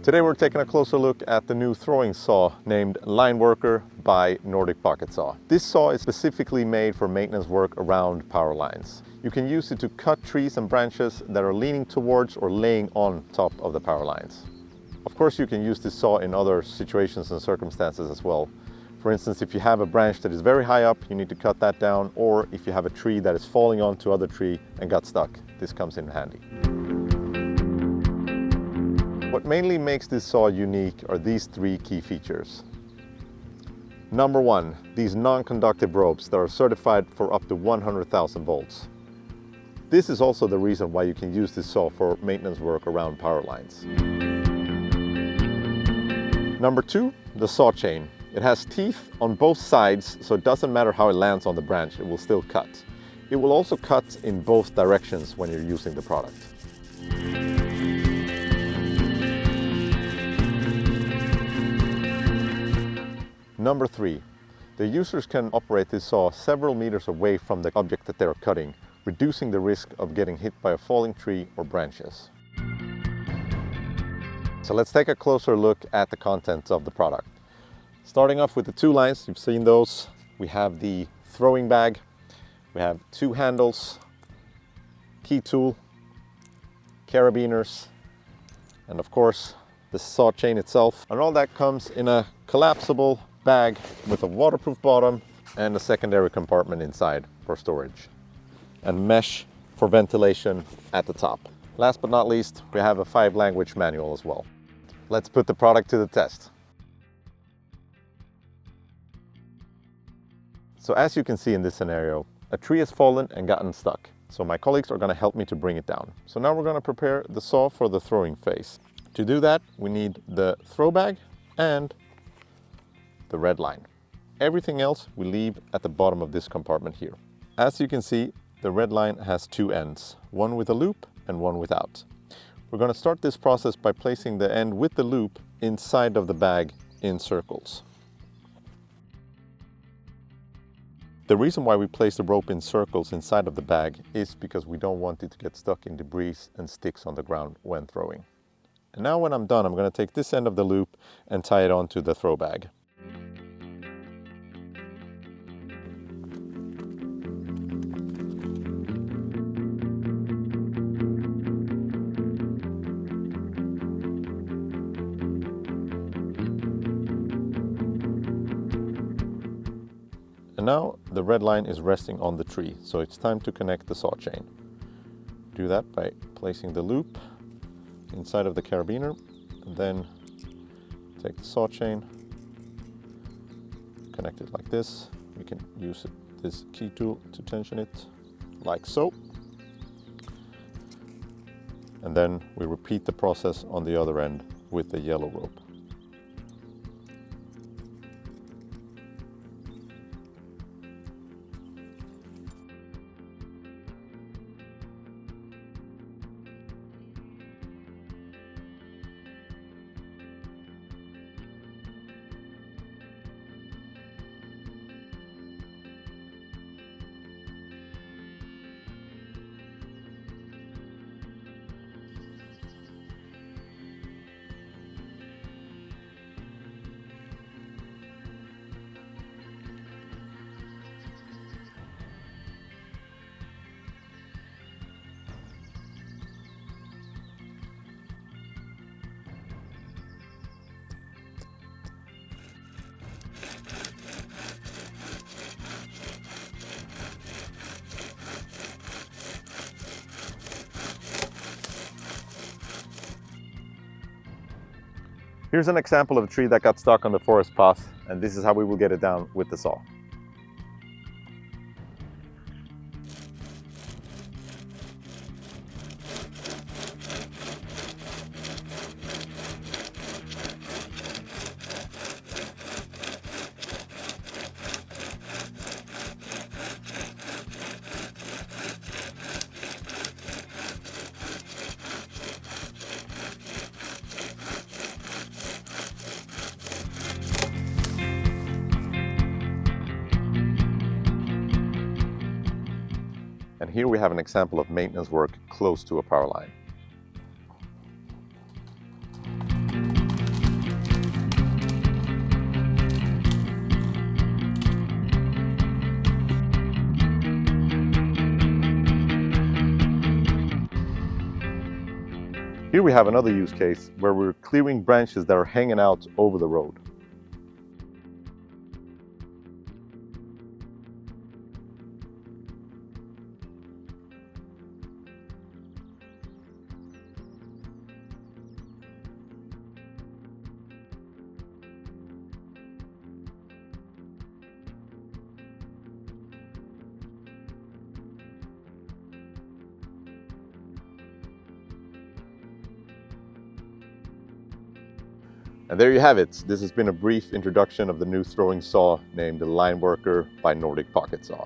Today we're taking a closer look at the new throwing saw named Lineworker by Nordic Pocket Saw. This saw is specifically made for maintenance work around power lines. You can use it to cut trees and branches that are leaning towards or laying on top of the power lines. Of course, you can use this saw in other situations and circumstances as well. For instance, if you have a branch that is very high up, you need to cut that down, or if you have a tree that is falling onto other tree and got stuck, this comes in handy. What mainly makes this saw unique are these three key features. Number one, these non-conductive ropes that are certified for up to 100,000 volts. This is also the reason why you can use this saw for maintenance work around power lines. Number two, the saw chain. It has teeth on both sides, so it doesn't matter how it lands on the branch, it will still cut. It will also cut in both directions when you're using the product. Number three, the users can operate this saw several meters away from the object that they're cutting, reducing the risk of getting hit by a falling tree or branches. So let's take a closer look at the contents of the product. Starting off with the two lines, you've seen those. We have the throwing bag, we have two handles, key tool, carabiners, and of course the saw chain itself. And all that comes in a collapsible bag with a waterproof bottom and a secondary compartment inside for storage, and mesh for ventilation at the top. Last but not least, we have a 5-language manual as well. Let's put the product to the test. So as you can see in this scenario, a tree has fallen and gotten stuck. So my colleagues are going to help me to bring it down. So now we're going to prepare the saw for the throwing phase. To do that, we need the throw bag and the red line. Everything else we leave at the bottom of this compartment here. As you can see, the red line has two ends, one with a loop and one without. We're going to start this process by placing the end with the loop inside of the bag in circles. The reason why we place the rope in circles inside of the bag is because we don't want it to get stuck in debris and sticks on the ground when throwing. And now when I'm done, I'm going to take this end of the loop and tie it onto the throw bag. And now the red line is resting on the tree, so it's time to connect the saw chain. Do that by placing the loop inside of the carabiner, and then take the saw chain, connect it like this. We can use this key tool to tension it, like so. And then we repeat the process on the other end with the yellow rope. Here's an example of a tree that got stuck on the forest path, and this is how we will get it down with the saw. And here we have an example of maintenance work close to a power line. Here we have another use case where we're clearing branches that are hanging out over the road. And there you have it. This has been a brief introduction of the new throwing saw named the Lineworker by Nordic Pocket Saw.